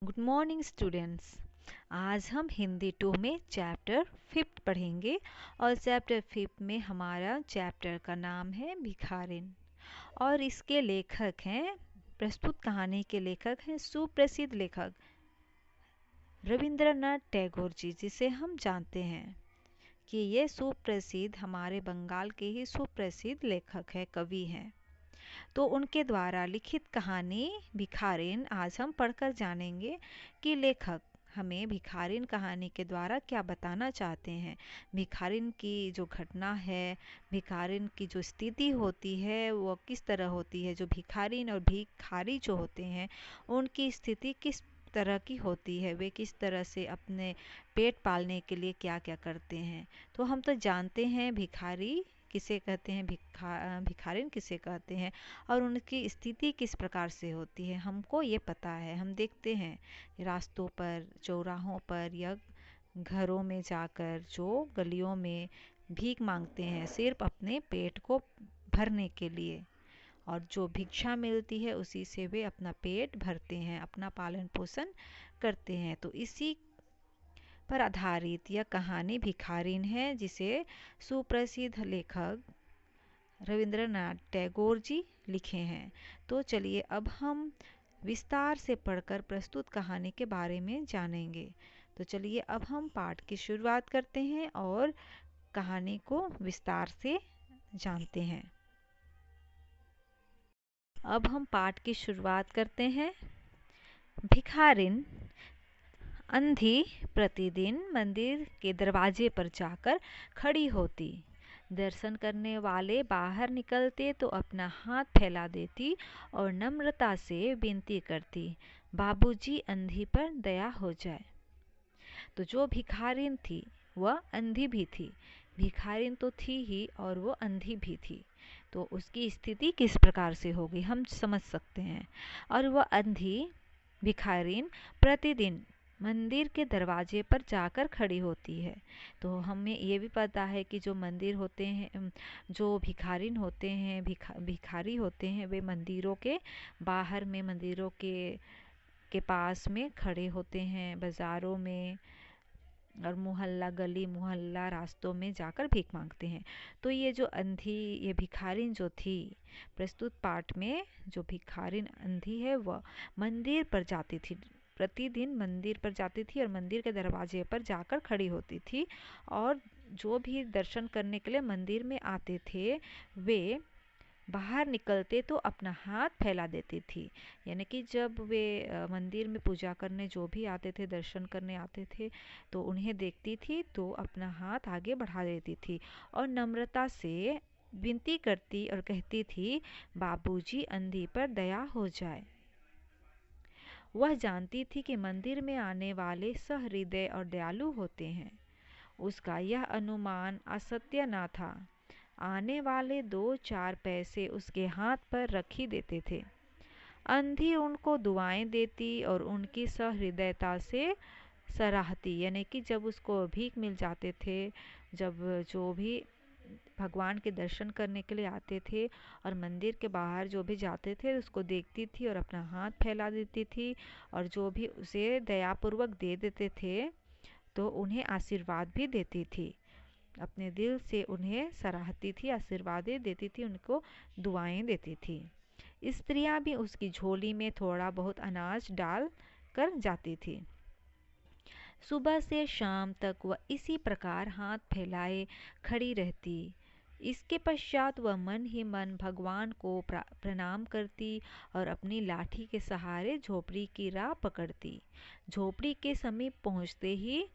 Good morning students. आज हम हिंदी 2 में चैप्टर 5 पढ़ेंगे और चैप्टर 5 में हमारा चैप्टर का नाम है भिखारिन और इसके लेखक हैं, प्रस्तुत कहानी के लेखक हैं सुप्रसिद्ध लेखक रविंद्रनाथ टैगोर जी, जिसे हम जानते हैं कि ये सुप्रसिद्ध हमारे बंगाल के ही सुप्रसिद्ध लेखक हैं, कवि हैं। तो उनके द्वारा लिखित कहानी भिखारिन आज हम पढ़कर जानेंगे कि लेखक हमें भिखारिन कहानी के द्वारा क्या बताना चाहते हैं। भिखारिन की जो घटना है, भिखारिन की जो स्थिति होती है वो किस तरह होती है, जो भिखारिन और भिखारी जो होते हैं उनकी स्थिति किस तरह की होती है, वे किस तरह से अपने पेट पालने के लिए क्या क्या करते हैं। तो हम तो जानते हैं भिखारी किसे कहते हैं, भिखारिन किसे कहते हैं और उनकी स्थिति किस प्रकार से होती है, हमको ये पता है। हम देखते हैं रास्तों पर, चौराहों पर या घरों में जाकर जो गलियों में भीख मांगते हैं सिर्फ अपने पेट को भरने के लिए, और जो भिक्षा मिलती है उसी से वे अपना पेट भरते हैं, अपना पालन पोषण करते हैं। तो इसी पर आधारित यह कहानी भिखारिन है, जिसे सुप्रसिद्ध लेखक रविंद्रनाथ टैगोर जी लिखे हैं। तो चलिए अब हम विस्तार से पढ़कर प्रस्तुत कहानी के बारे में जानेंगे। तो चलिए अब हम पाठ की शुरुआत करते हैं और कहानी को विस्तार से जानते हैं। अब हम पाठ की शुरुआत करते हैं। भिखारिन अंधी प्रतिदिन मंदिर के दरवाजे पर जाकर खड़ी होती। दर्शन करने वाले बाहर निकलते तो अपना हाथ फैला देती और नम्रता से विनती करती, बाबूजी अंधी पर दया हो जाए। तो जो भिखारिन थी वह अंधी भी थी, भिखारिन तो थी ही और वो अंधी भी थी। तो उसकी स्थिति किस प्रकार से होगी हम समझ सकते हैं। और वह अंधी भिखारिन प्रतिदिन मंदिर के दरवाजे पर जाकर खड़ी होती है। तो हमें ये भी पता है कि जो मंदिर होते हैं, जो भिखारिन होते हैं, भिखारी होते हैं, वे मंदिरों के बाहर में, मंदिरों के पास में खड़े होते हैं, बाज़ारों में और मोहल्ला, गली मोहल्ला, रास्तों में जाकर भीख मांगते हैं। तो ये जो अंधी, ये भिखारिन जो थी, प्रस्तुत पाठ में जो भिखारिन अंधी है वह मंदिर पर जाती थी, प्रतिदिन मंदिर पर जाती थी और मंदिर के दरवाजे पर जाकर खड़ी होती थी। और जो भी दर्शन करने के लिए मंदिर में आते थे वे बाहर निकलते तो अपना हाथ फैला देती थी। यानी कि जब वे मंदिर में पूजा करने जो भी आते थे, दर्शन करने आते थे, तो उन्हें देखती थी तो अपना हाथ आगे बढ़ा देती थी और नम्रता से विनती करती और कहती थी, बाबूजी अंधी पर दया हो जाए। वह जानती थी कि मंदिर में आने वाले सहृदय और दयालु होते हैं। उसका यह अनुमान असत्य न था। आने वाले 2-4 पैसे उसके हाथ पर रख ही देते थे। अंधी उनको दुआएं देती और उनकी सहृदयता से सराहती। यानी कि जब उसको भीख मिल जाते थे, जब जो भी भगवान के दर्शन करने के लिए आते थे और मंदिर के बाहर जो भी जाते थे उसको देखती थी और अपना हाथ फैला देती थी, और जो भी उसे दयापूर्वक दे देते थे तो उन्हें आशीर्वाद भी देती थी। अपने दिल से उन्हें सराहती थी, आशीर्वाद देती थी, उनको दुआएं देती थी। स्त्रियां भी उसकी झोली में थोड़ा बहुत अनाज डाल कर जाती थी। सुबह से शाम तक वह इसी प्रकार हाथ फैलाए खड़ी रहती। इसके पश्चात वह मन ही मन भगवान को प्रणाम करती और अपनी लाठी के सहारे झोपड़ी की राह पकड़ती। झोपड़ी के समीप पहुंचते ही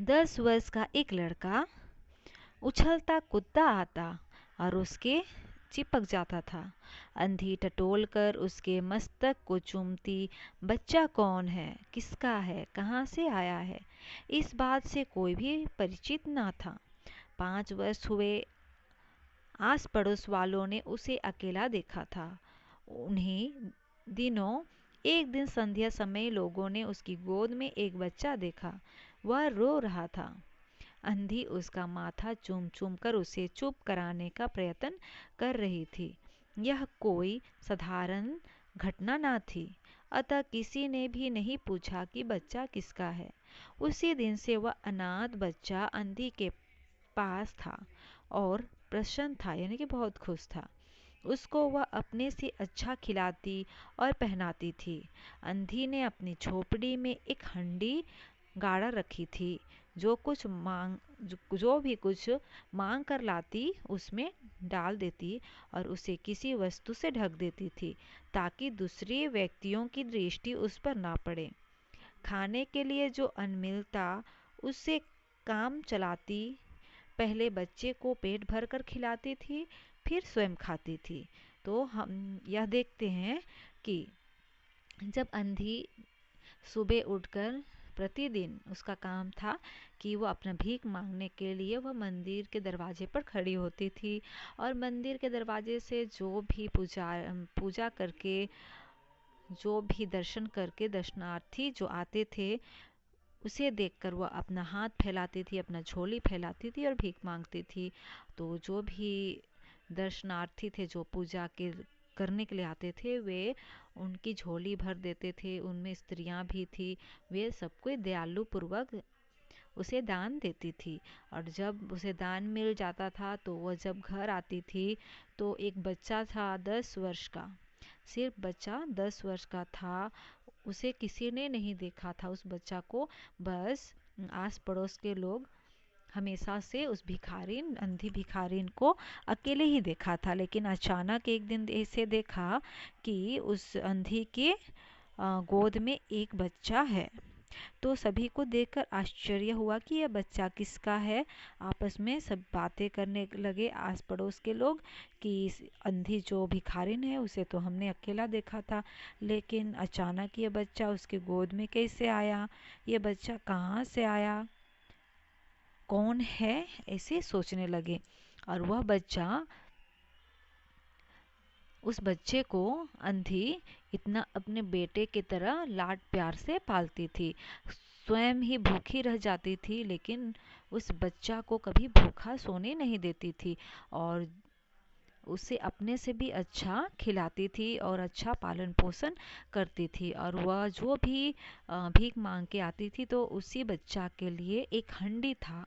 10 वर्ष का एक लड़का उछलता कूदता आता और उसके चिपक जाता था। अंधी टटोल कर उसके मस्तक को चूमती, बच्चा कौन है, किसका है, कहाँ से आया है, इस बात से कोई भी परिचित न था। 5 वर्ष हुए, आस पड़ोस वालों ने उसे अकेला देखा था। उन्हीं दिनों एक दिन संध्या समय लोगों ने उसकी गोद में एक बच्चा देखा। वह रो रहा था। अंधी उसका माथा चूम चूम कर उसे चुप कराने का प्रयत्न कर रही थी। यह कोई साधारण घटना ना थी, अतः किसी ने भी नहीं पूछा कि बच्चा किसका है। उसी दिन से वह अनाथ बच्चा अंधी के पास था और प्रसन्न था, यानी कि बहुत खुश था। उसको वह अपने से अच्छा खिलाती और पहनाती थी। अंधी ने अपनी झोपड़ी में एक हंडी गाड़ा रखी थी। जो भी कुछ मांग कर लाती उसमें डाल देती और उसे किसी वस्तु से ढक देती थी, ताकि दूसरे व्यक्तियों की दृष्टि उस पर ना पड़े। खाने के लिए जो अन्न मिलता उससे काम चलाती। पहले बच्चे को पेट भर कर खिलाती थी, फिर स्वयं खाती थी। तो हम यह देखते हैं कि जब अंधी सुबह उठकर प्रतिदिन उसका काम था कि वो अपना भीख मांगने के लिए वह मंदिर के दरवाजे पर खड़ी होती थी, और मंदिर के दरवाजे से जो भी पूजा करके, जो भी दर्शन करके दर्शनार्थी जो आते थे, उसे देखकर वह अपना हाथ फैलाती थी, अपना झोली फैलाती थी और भीख मांगती थी। तो जो भी दर्शनार्थी थे जो पूजा के करने के लिए आते थे, वे उनकी झोली भर देते थे। उनमें स्त्रियां भी थी। वे सबको दयालु पूर्वक उसे दान देती थी। और जब उसे दान मिल जाता था तो वह जब घर आती थी तो एक बच्चा था 10 वर्ष का, सिर्फ बच्चा 10 वर्ष का था। उसे किसी ने नहीं देखा था उस बच्चा को, बस आस पड़ोस के लोग हमेशा से उस भिखारिन, अंधी भिखारिन को अकेले ही देखा था। लेकिन अचानक एक दिन ऐसे देखा कि उस अंधी के गोद में एक बच्चा है। तो सभी को देखकर आश्चर्य हुआ कि यह बच्चा किसका है। आपस में सब बातें करने लगे आस पड़ोस के लोग कि इस अंधी जो भिखारिन है उसे तो हमने अकेला देखा था, लेकिन अचानक ये बच्चा उसके गोद में कैसे आया, ये बच्चा कहाँ से आया, कौन है, ऐसे सोचने लगे। और वह बच्चा, उस बच्चे को अंधी इतना अपने बेटे की तरह लाड प्यार से पालती थी। स्वयं ही भूखी रह जाती थी, लेकिन उस बच्चा को कभी भूखा सोने नहीं देती थी और उसे अपने से भी अच्छा खिलाती थी और अच्छा पालन पोषण करती थी। और वह जो भी भीख मांग के आती थी तो उसी बच्चा के लिए एक हंडी था,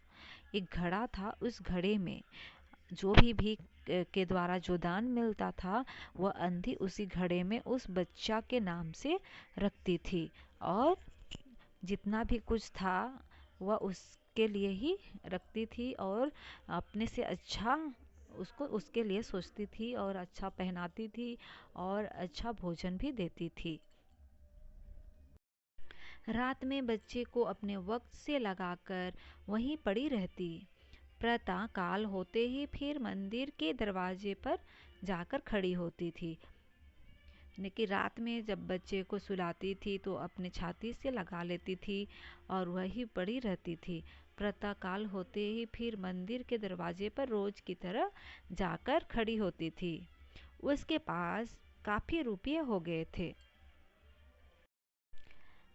एक घड़ा था। उस घड़े में जो भी भीख के द्वारा जो दान मिलता था वह अंधी उसी घड़े में उस बच्चा के नाम से रखती थी, और जितना भी कुछ था वह उसके लिए ही रखती थी और अपने से अच्छा उसको उसके लिए सोचती थी और अच्छा पहनाती थी और अच्छा भोजन भी देती थी। रात में बच्चे को अपने वक्त से लगाकर वहीं पड़ी रहती। प्रातः काल होते ही फिर मंदिर के दरवाजे पर जाकर खड़ी होती थी। लेकिन रात में जब बच्चे को सुलाती थी तो अपने छाती से लगा लेती थी और वही पड़ी रहती थी। प्रातः काल होते ही फिर मंदिर के दरवाजे पर रोज की तरह जाकर खड़ी होती थी। उसके पास काफी रुपये हो गए थे,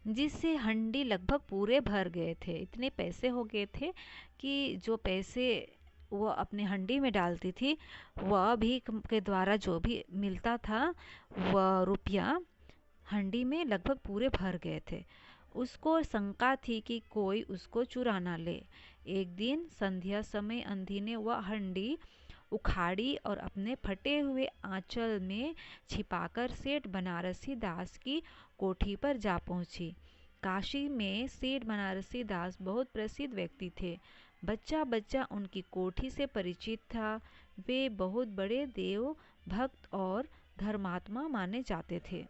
जिससे हंडी लगभग पूरे भर गए थे। इतने पैसे हो गए थे कि जो पैसे वो अपने हंडी में डालती थी, वह भीख के द्वारा जो भी मिलता था वह रुपया हंडी में लगभग पूरे भर गए थे। उसको शंका थी कि कोई उसको चुरा ना ले। एक दिन संध्या समय अंधी ने वह हंडी उखाड़ी और अपने फटे हुए आंचल में छिपाकर सेठ बनारसी दास की कोठी पर जा पहुंची। काशी में सेठ बनारसी दास बहुत प्रसिद्ध व्यक्ति थे। बच्चा बच्चा उनकी कोठी से परिचित था। वे बहुत बड़े देव भक्त और धर्मात्मा माने जाते थे।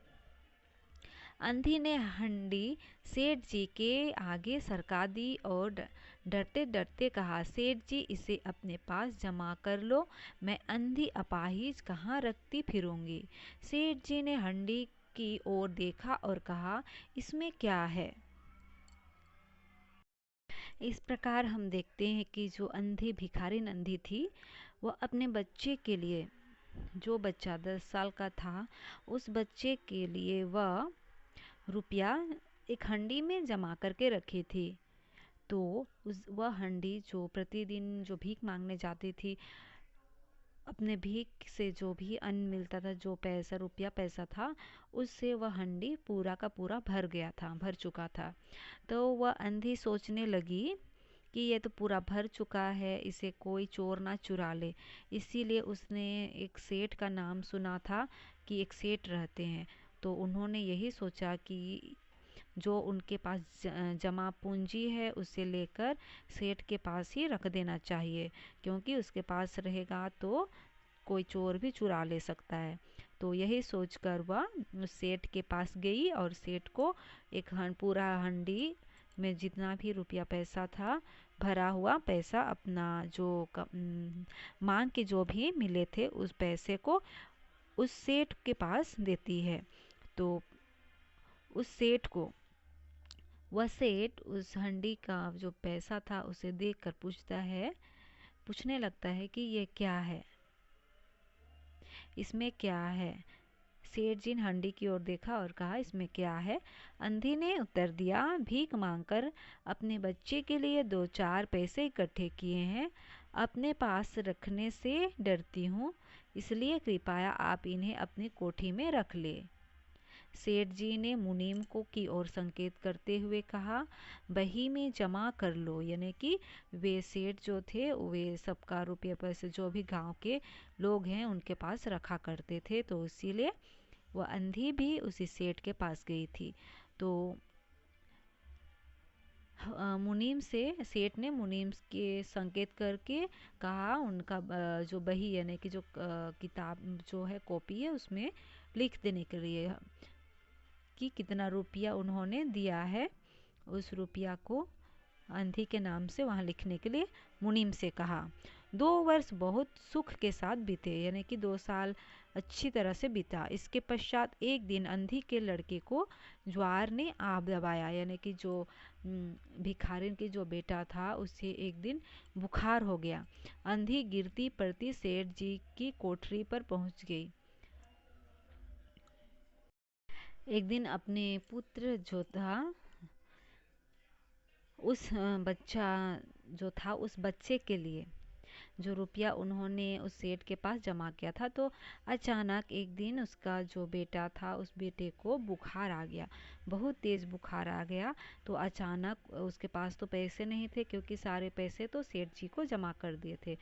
अंधी ने हंडी सेठ जी के आगे सरका दी और डरते डरते कहा, सेठ जी इसे अपने पास जमा कर लो, मैं अंधी अपाहिज कहाँ रखती फिरूंगी। सेठ जी ने हंडी की ओर देखा और कहा, इसमें क्या है। इस प्रकार हम देखते हैं कि जो अंधी भिखारिन अंधी थी वह अपने बच्चे के लिए, जो बच्चा 10 साल का था, उस बच्चे के लिए वह रुपया एक हंडी में जमा करके रखी थी। तो वह हंडी जो प्रतिदिन जो भीख मांगने जाती थी अपने भीख से जो भी अन्न मिलता था, जो पैसा रुपया पैसा था, उससे वह हंडी पूरा का पूरा भर चुका था। तो वह अंधी सोचने लगी कि ये तो पूरा भर चुका है, इसे कोई चोर ना चुरा ले। इसीलिए उसने एक सेठ का नाम सुना था कि एक सेठ रहते हैं, तो उन्होंने यही सोचा कि जो उनके पास जमा पूंजी है उसे लेकर सेठ के पास ही रख देना चाहिए, क्योंकि उसके पास रहेगा तो कोई चोर भी चुरा ले सकता है। तो यही सोचकर वह उस सेठ के पास गई और सेठ को एक पूरा हंडी में जितना भी रुपया पैसा था, भरा हुआ पैसा, अपना जो मांग के जो भी मिले थे उस पैसे को उस सेठ के पास देती है। तो उस सेठ को वह सेठ उस हंडी का जो पैसा था उसे देखकर पूछने लगता है कि ये क्या है, इसमें क्या है। सेठ जी ने हंडी की ओर देखा और कहा, इसमें क्या है। अंधी ने उत्तर दिया, भीख मांगकर अपने बच्चे के लिए 2-4 पैसे इकट्ठे किए हैं, अपने पास रखने से डरती हूँ, इसलिए कृपया आप इन्हें अपनी कोठी में रख ले। सेठ जी ने मुनीम को की ओर संकेत करते हुए कहा, बही में जमा कर लो। यानी कि वे सेठ जो थे वे सबका रुपये पैसे जो भी गांव के लोग हैं उनके पास रखा करते थे, तो इसीलिए वह अंधी भी उसी सेठ के पास गई थी। तो मुनीम से सेठ ने मुनीम के संकेत करके कहा उनका जो बही यानी कि जो किताब जो है कॉपी है उसमें लिख देने के लिए कि कितना रुपया उन्होंने दिया है, उस रुपया को अंधी के नाम से वहाँ लिखने के लिए मुनीम से कहा। 2 वर्ष बहुत सुख के साथ बीते, यानी कि 2 साल अच्छी तरह से बीता। इसके पश्चात एक दिन अंधी के लड़के को ज्वार ने आब दबाया, यानी कि जो भिखारिन की जो बेटा था उसे एक दिन बुखार हो गया। अंधी गिरती पड़ती सेठ जी की कोठरी पर पहुंच गई। एक दिन अपने पुत्र जो था उस बच्चा जो था उस बच्चे के लिए जो रुपया उन्होंने उस सेठ के पास जमा किया था, तो अचानक एक दिन उसका जो बेटा था उस बेटे को बुखार आ गया, बहुत तेज़ बुखार आ गया। तो अचानक उसके पास तो पैसे नहीं थे क्योंकि सारे पैसे तो सेठ जी को जमा कर दिए थे।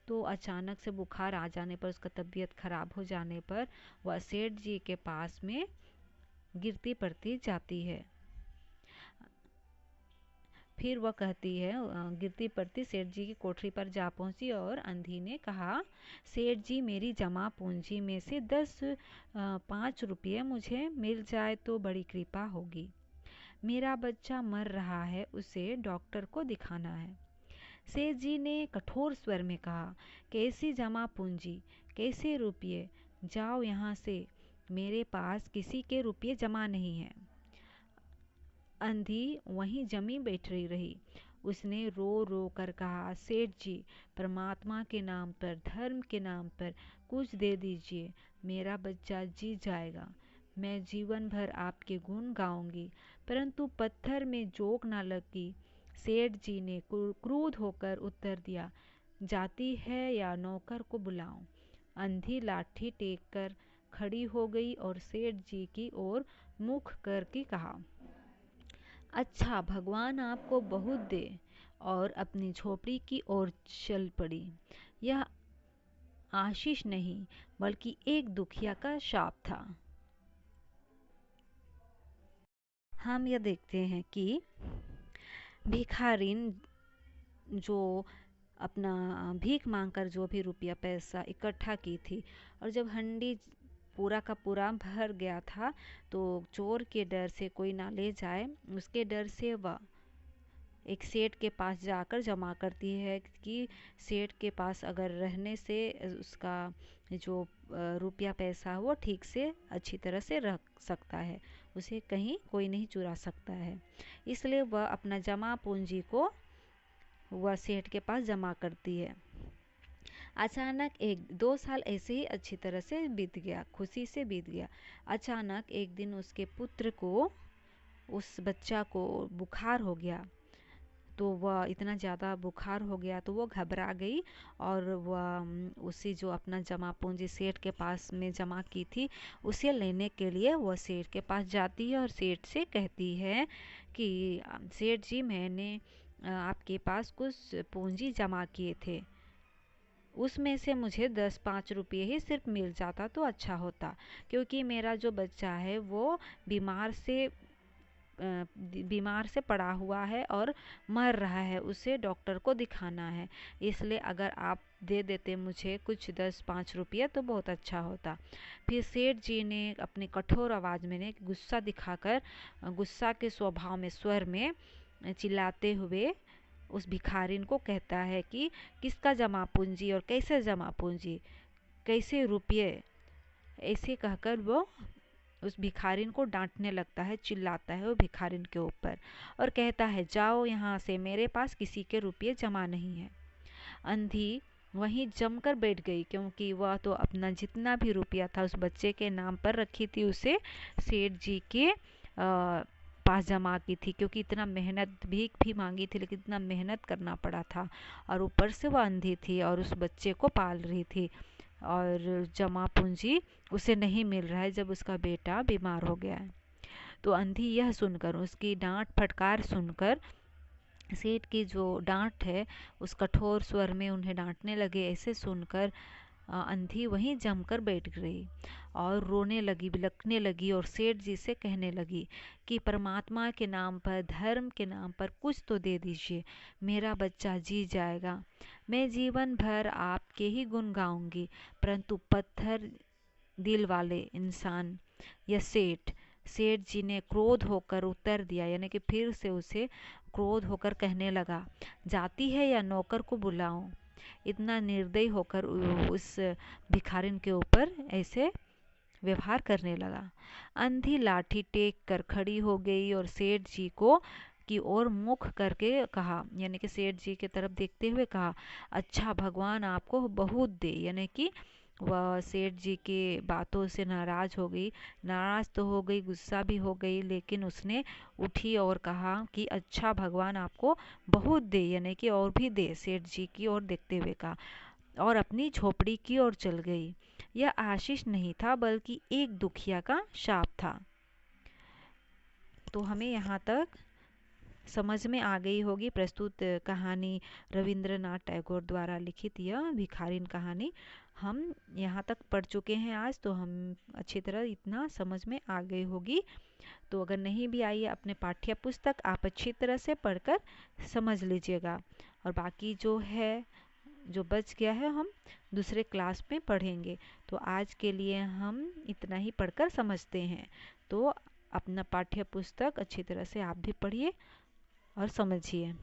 तो अचानक से बुखार आ जाने पर, उसका तबीयत ख़राब हो जाने पर वह सेठ जी के पास में गिरती पड़ती जाती है। फिर वह कहती है, गिरती पड़ती सेठ जी की कोठरी पर जा पहुंची और अंधी ने कहा, सेठ जी मेरी जमा पूंजी में से 5 रुपये मुझे मिल जाए तो बड़ी कृपा होगी। मेरा बच्चा मर रहा है, उसे डॉक्टर को दिखाना है। सेठ जी ने कठोर स्वर में कहा, कैसी जमा पूंजी, कैसे रुपये, जाओ यहाँ से, मेरे पास किसी के रुपये जमा नहीं है। अंधी वहीं जमी बैठी रही। उसने रो रो कर कहा, सेठ जी परमात्मा के नाम पर, धर्म के नाम पर कुछ दे दीजिए, मेरा बच्चा जी जाएगा। मैं जीवन भर आपके गुण गाऊंगी। परंतु पत्थर में जोक न लगी। सेठ जी ने क्रुद्ध होकर उत्तर दिया, जाती है या नौकर को बुलाऊं। अंधी लाठी टेक कर खड़ी हो गई और सेठ जी की ओर मुख करके कहा, अच्छा भगवान आपको बहुत दे, और अपनी झोपड़ी की ओर चल पड़ी। यह आशीष नहीं बल्कि एक दुखिया का शाप था। हम यह देखते हैं कि भिखारिन जो अपना भीख मांगकर जो भी रुपया पैसा इकट्ठा की थी, और जब हंडी पूरा का पूरा भर गया था तो चोर के डर से कोई ना ले जाए उसके डर से वह एक सेठ के पास जाकर जमा करती है कि सेठ के पास अगर रहने से उसका जो रुपया पैसा वो ठीक से अच्छी तरह से रख सकता है, उसे कहीं कोई नहीं चुरा सकता है। इसलिए वह अपना जमा पूंजी को वह सेठ के पास जमा करती है। अचानक 1-2 साल ऐसे ही अच्छी तरह से बीत गया, खुशी से बीत गया। अचानक एक दिन उसके पुत्र को, उस बच्चा को बुखार हो गया। तो वह इतना ज़्यादा बुखार हो गया तो वो घबरा गई और वह उसी जो अपना जमा पूंजी सेठ के पास में जमा की थी उसे लेने के लिए वह सेठ के पास जाती है और सेठ से कहती है कि सेठ जी, मैंने आपके पास कुछ पूंजी जमा किए थे, उसमें से मुझे 10-5 रुपये ही सिर्फ मिल जाता तो अच्छा होता, क्योंकि मेरा जो बच्चा है वो बीमार से पड़ा हुआ है और मर रहा है, उसे डॉक्टर को दिखाना है, इसलिए अगर आप दे देते मुझे कुछ 10-5 रुपये तो बहुत अच्छा होता। फिर सेठ जी ने अपनी कठोर आवाज़ में ने गुस्सा दिखाकर, गुस्सा के स्वभाव में, स्वर में चिल्लाते हुए उस भिखारिन को कहता है कि किसका जमा पूंजी और कैसे जमा पूंजी, कैसे रुपये, ऐसे कहकर वो उस भिखारिन को डांटने लगता है, चिल्लाता है वो भिखारिन के ऊपर और कहता है, जाओ यहाँ से, मेरे पास किसी के रुपये जमा नहीं है। अंधी वहीं जमकर बैठ गई, क्योंकि वह तो अपना जितना भी रुपया था उस बच्चे के नाम पर रखी थी, उसे सेठ जी के पास जमा की थी, क्योंकि इतना मेहनत भीख भी मांगी थी, लेकिन इतना मेहनत करना पड़ा था और ऊपर से वह अंधी थी और उस बच्चे को पाल रही थी और जमा पूंजी उसे नहीं मिल रहा है जब उसका बेटा बीमार हो गया है। तो अंधी यह सुनकर, उसकी डांट फटकार सुनकर, सेठ की जो डांट है उस कठोर स्वर में उन्हें डांटने लगे, ऐसे सुनकर अंधी वहीं जमकर बैठ गई और रोने लगी, बिलखने लगी और सेठ जी से कहने लगी कि परमात्मा के नाम पर, धर्म के नाम पर कुछ तो दे दीजिए, मेरा बच्चा जी जाएगा। मैं जीवन भर आपके ही गुण गाऊंगी, परंतु पत्थर दिल वाले इंसान या सेठ जी ने क्रोध होकर उत्तर दिया, यानी कि फिर से उसे क्रोध होकर कहने लगा, जाती है या नौकर को बुलाऊं। इतना निर्दयी होकर उस भिखारिन के ऊपर ऐसे व्यवहार करने लगा। अंधी लाठी टेक कर खड़ी हो गई और सेठ जी को की ओर मुख करके कहा, यानी कि सेठ जी की तरफ देखते हुए कहा, अच्छा भगवान आपको बहुत दे। यानी कि वह सेठ जी के बातों से नाराज हो गई, नाराज तो हो गई, गुस्सा भी हो गई, लेकिन उसने उठी और कहा कि अच्छा भगवान आपको बहुत दे, यानी कि और भी दे, सेठ जी की ओर देखते हुए कहा और अपनी झोपड़ी की ओर चल गई। यह आशीष नहीं था बल्कि एक दुखिया का शाप था। तो हमें यहाँ तक समझ में आ गई होगी प्रस्तुत कहानी, रविंद्रनाथ टैगोर द्वारा लिखित यह भिखारिन कहानी हम यहाँ तक पढ़ चुके हैं आज, तो हम अच्छी तरह इतना समझ में आ गई होगी। तो अगर नहीं भी आई है अपने पाठ्य पुस्तक आप अच्छी तरह से पढ़कर समझ लीजिएगा और बाकी जो है, जो बच गया है, हम दूसरे क्लास में पढ़ेंगे। तो आज के लिए हम इतना ही पढ़कर समझते हैं। तो अपना पाठ्य पुस्तक अच्छी तरह से आप भी पढ़िए और समझिए।